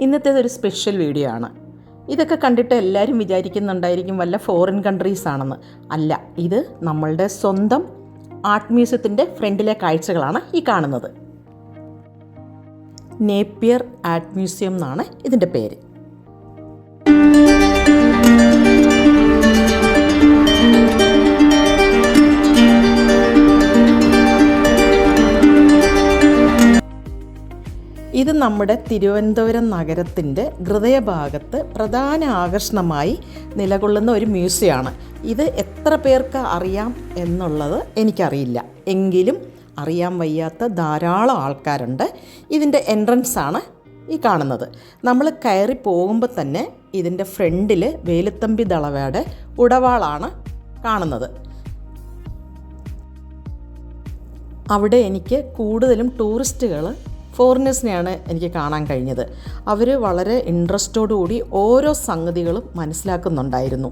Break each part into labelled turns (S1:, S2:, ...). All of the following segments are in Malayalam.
S1: ഇന്നത്തേതൊരു സ്പെഷ്യൽ വീഡിയോ ആണ്. ഇതൊക്കെ കണ്ടിട്ട് എല്ലാവരും വിചാരിക്കുന്നുണ്ടായിരിക്കും വല്ല ഫോറിൻ കൺട്രീസ് ആണെന്ന്. അല്ല, ഇത് നമ്മളുടെ സ്വന്തം ആർട്ട് മ്യൂസിയത്തിൻ്റെ ഫ്രണ്ടിലെ കാഴ്ചകളാണ് ഈ കാണുന്നത്. നേപ്പിയർ ആർട്ട് മ്യൂസിയം എന്നാണ് ഇതിൻ്റെ പേര്. ഇത് നമ്മുടെ തിരുവനന്തപുരം നഗരത്തിൻ്റെ ഹൃദയഭാഗത്ത് പ്രധാന ആകർഷണമായി നിലകൊള്ളുന്ന ഒരു മ്യൂസിയമാണ്. ഇത് എത്ര പേർക്ക് അറിയാം എന്നുള്ളത് എനിക്കറിയില്ല, എങ്കിലും അറിയാൻ വയ്യാത്ത ധാരാളം ആൾക്കാരുണ്ട്. ഇതിൻ്റെ എൻട്രൻസാണ് ഈ കാണുന്നത്. നമ്മൾ കയറി പോകുമ്പോൾ തന്നെ ഇതിൻ്റെ ഫ്രണ്ടിൽ വേലുത്തമ്പി ദളവയുടെ ഉടവാളാണ് കാണുന്നത്. അവിടെ എനിക്ക് കൂടുതലും ടൂറിസ്റ്റുകൾ, ഫോറിനേഴ്സിനെയാണ് എനിക്ക് കാണാൻ കഴിഞ്ഞത്. അവർ വളരെ ഇൻട്രസ്റ്റോടുകൂടി ഓരോ സംഗതികളും മനസ്സിലാക്കുന്നുണ്ടായിരുന്നു.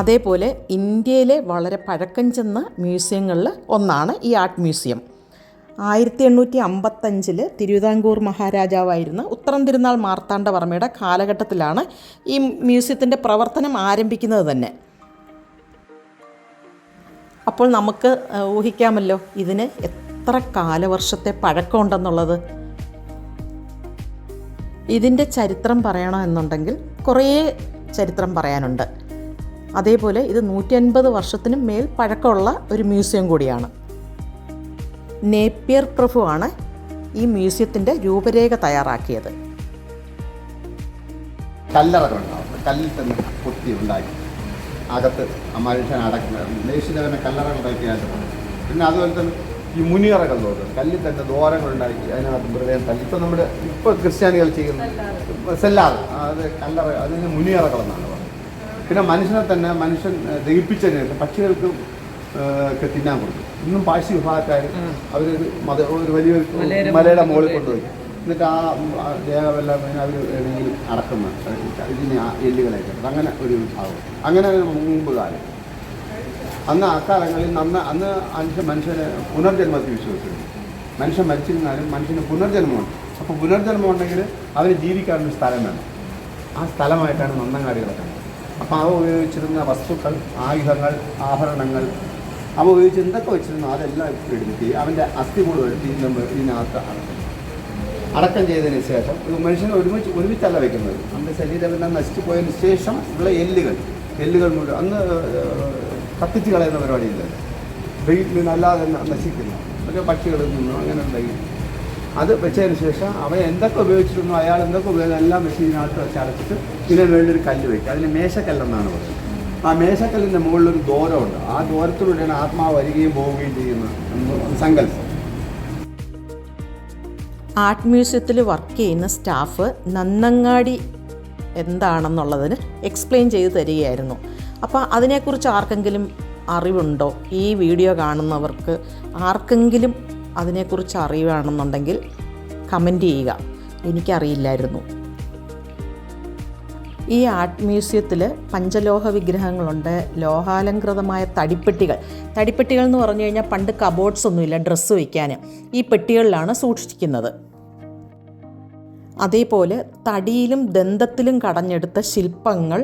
S1: അതേപോലെ ഇന്ത്യയിലെ വളരെ പഴക്കം ചെന്ന മ്യൂസിയങ്ങളിൽ ഒന്നാണ് ഈ ആർട്ട് മ്യൂസിയം. 1855 തിരുവിതാംകൂർ മഹാരാജാവായിരുന്ന ഉത്രം തിരുനാൾ മാർത്താണ്ഡവർമ്മയുടെ കാലഘട്ടത്തിലാണ് ഈ മ്യൂസിയത്തിൻ്റെ പ്രവർത്തനം ആരംഭിക്കുന്നത് തന്നെ. അപ്പോൾ നമുക്ക് ഊഹിക്കാമല്ലോ ഇതിന് എത്ര കാലവർഷത്തെ പഴക്കമുണ്ടെന്നുള്ളത്. ഇതിൻ്റെ ചരിത്രം പറയണമെന്നുണ്ടെങ്കിൽ കുറേ ചരിത്രം പറയാനുണ്ട്. അതേപോലെ ഇത് 150 വർഷത്തിനും മേൽ പഴക്കമുള്ള ഒരു മ്യൂസിയം കൂടിയാണ്. നേപ്പിയർ പ്രഭുവാണ് ഈ മ്യൂസിയത്തിൻ്റെ രൂപരേഖ തയ്യാറാക്കിയത്.
S2: കല്ലറകളുണ്ടാവും, കല്ലിൽ തന്നെ കൊത്തി ഉണ്ടാക്കി അകത്ത് മനുഷ്യൻ അടക്കുന്നത് ദേശീയ തന്നെ കല്ലറകളുണ്ടാക്കിയാലും. പിന്നെ അതുപോലെ തന്നെ ഈ മുനിയറകൾ നോക്കും, കല്ലിൽ തന്നെ ദ്വാരങ്ങളുണ്ടാക്കി അതിനകത്ത് ഹൃദയം തല്ലി. ഇപ്പോൾ ക്രിസ്ത്യാനികൾ ചെയ്യുന്ന സെല്ലാറ്, അത് കല്ലറ, അതിന് മുനിയറകളെന്നാണ് പറയുന്നത്. പിന്നെ മനുഷ്യനെ തന്നെ മനുഷ്യൻ ദഹിപ്പിച്ചതിന് ശേഷം പക്ഷികൾക്കും ഒക്കെ തിന്നാൻ കൊടുക്കും. ഇന്നും പാഴ്സി വിഭാഗക്കാർ ഒരു വലിയൊരു മലയുടെ മുകളിൽ കൊണ്ടുപോയി എന്നിട്ട് ആ ദേഹമെല്ലാം അവർ എവിടെയെങ്കിലും അടക്കുന്ന ഇതിന് എല്ലുകളൊക്കെ അങ്ങനെ ഒരു വിഭാഗം. അങ്ങനെ മുമ്പ് കാലം അന്ന് അക്കാലങ്ങളിൽ അന്ന് മനുഷ്യനെ പുനർജന്മത്തിൽ വിശ്വസിക്കുന്നു. മനുഷ്യൻ മരിച്ചിരുന്നാലും മനുഷ്യന് പുനർജന്മമുണ്ട്. അപ്പോൾ പുനർജന്മം ഉണ്ടെങ്കിൽ അവന് ജീവിക്കാനൊരു സ്ഥലം വേണം. ആ സ്ഥലമായിട്ടാണ് നന്നങ്ങാടികളൊക്കെ. അപ്പോൾ അവ ഉപയോഗിച്ചിരുന്ന വസ്തുക്കൾ, ആയുധങ്ങൾ, ആഭരണങ്ങൾ, അവ ഉപയോഗിച്ച് എന്തൊക്കെ വെച്ചിരുന്നോ അതെല്ലാം എടുത്തി അവൻ്റെ അസ്ഥികൂട് എടുത്തി ഇതിനകത്ത് അടക്കം ചെയ്തതിന് ശേഷം മനുഷ്യനെ ഒരുമിച്ചല്ല വയ്ക്കുന്നത്. നമ്മുടെ ശരീരമെല്ലാം നശിച്ചു പോയതിന് ശേഷം ഉള്ള എല്ലുകൾ മുഴുവൻ അന്ന് കത്തിച്ച് കളയുന്ന പരിപാടിയില്ല. വെയിൽ നിന്നല്ലാതെ നശിക്കുന്നു ഒക്കെ പക്ഷികളിൽ നിന്നും അങ്ങനെ ഉണ്ടെങ്കിൽ അത് വെച്ചതിന് ശേഷം അവൻ എന്തൊക്കെ ഉപയോഗിച്ചിരുന്നു, അയാൾ എന്തൊക്കെ ഉപയോഗിച്ചു എല്ലാം വെച്ച് ഇതിനകത്ത് വെച്ച് അടച്ചിട്ട് ഇതിന് വേണ്ടിയൊരു കല്ല് വയ്ക്കുക. അതിന് മേശക്കല്ലെന്നാണ് പറയുന്നത്. ആ മേശക്കല്ലിൻ്റെ മുകളിലൊരു ദ്വാരമുണ്ട്. ആ ദ്വാരത്തിലൂടെയാണ് ആത്മാവ് വരികയും പോവുകയും ചെയ്യുന്ന സങ്കല്പം.
S1: ആർട്ട് മ്യൂസിയത്തിൽ വർക്ക് ചെയ്യുന്ന സ്റ്റാഫ് നന്നങ്ങാടി എന്താണെന്നുള്ളതിന് എക്സ്പ്ലെയിൻ ചെയ്ത് തരികയായിരുന്നു. അപ്പോൾ അതിനെക്കുറിച്ച് ആർക്കെങ്കിലും അറിവുണ്ടോ? ഈ വീഡിയോ കാണുന്നവർക്ക് ആർക്കെങ്കിലും അതിനെക്കുറിച്ച് അറിയുകയാണെന്നുണ്ടെങ്കിൽ കമൻറ്റ് ചെയ്യുക. എനിക്കറിയില്ലായിരുന്നു. ഈ ആർട്ട് മ്യൂസിയത്തിൽ പഞ്ചലോഹ വിഗ്രഹങ്ങളുണ്ട്, ലോഹാലങ്കൃതമായ തടിപ്പെട്ടികൾ എന്ന് പറഞ്ഞു കഴിഞ്ഞാൽ പണ്ട് കബോർഡ്സ് ഒന്നുമില്ല ഡ്രസ്സ് വയ്ക്കാൻ. ഈ പെട്ടികളിലാണ് സൂക്ഷിക്കുന്നത്. അതേപോലെ തടിയിലും ദന്തത്തിലും കടഞ്ഞെടുത്ത ശില്പങ്ങൾ,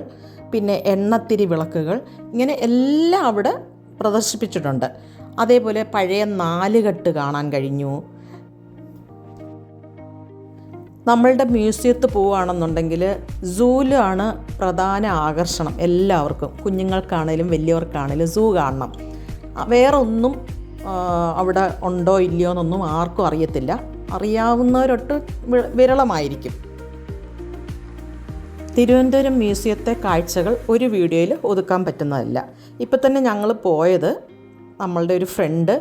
S1: പിന്നെ എണ്ണത്തിരി വിളക്കുകൾ, ഇങ്ങനെ എല്ലാം അവിടെ പ്രദർശിപ്പിച്ചിട്ടുണ്ട്. അതേപോലെ പഴയ നാലുകെട്ട് കാണാൻ കഴിഞ്ഞു. നമ്മളുടെ മ്യൂസിയത്തിൽ പോവുകയാണെന്നുണ്ടെങ്കിൽ സൂലാണ് പ്രധാന ആകർഷണം എല്ലാവർക്കും. കുഞ്ഞുങ്ങൾക്കാണേലും വലിയവർക്കാണേലും സൂ കാണണം. വേറെ ഒന്നും അവിടെ ഉണ്ടോ ഇല്ലയോ എന്നൊന്നും ആർക്കും അറിയത്തില്ല. അറിയാവുന്നവരൊട്ട് വിരളമായിരിക്കും. തിരുവനന്തപുരം മ്യൂസിയത്തെ കാഴ്ചകൾ ഒരു വീഡിയോയിൽ ഒതുക്കാൻ പറ്റുന്നതല്ല. ഇപ്പം തന്നെ ഞങ്ങൾ പോയത് നമ്മളുടെ ഒരു ഫ്രണ്ട്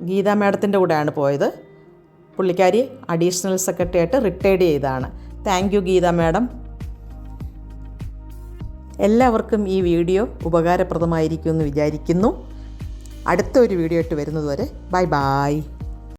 S1: ഗീത മാഡത്തിൻ്റെ കൂടെയാണ് പോയത്. പുള്ളിക്കാരി അഡീഷണൽ സെക്രട്ടറി ആയിട്ട് റിട്ടയർഡ് ചെയ്തതാണ്. Thank you Geetha madam. എല്ലാവർക്കും ഈ വീഡിയോ ഉപകാരപ്രദമായിരിക്കുമെന്ന് വിചാരിക്കുന്നു. അടുത്ത ഒരു വീഡിയോ ആയിട്ട് വരുന്നതുവരെ ബൈ.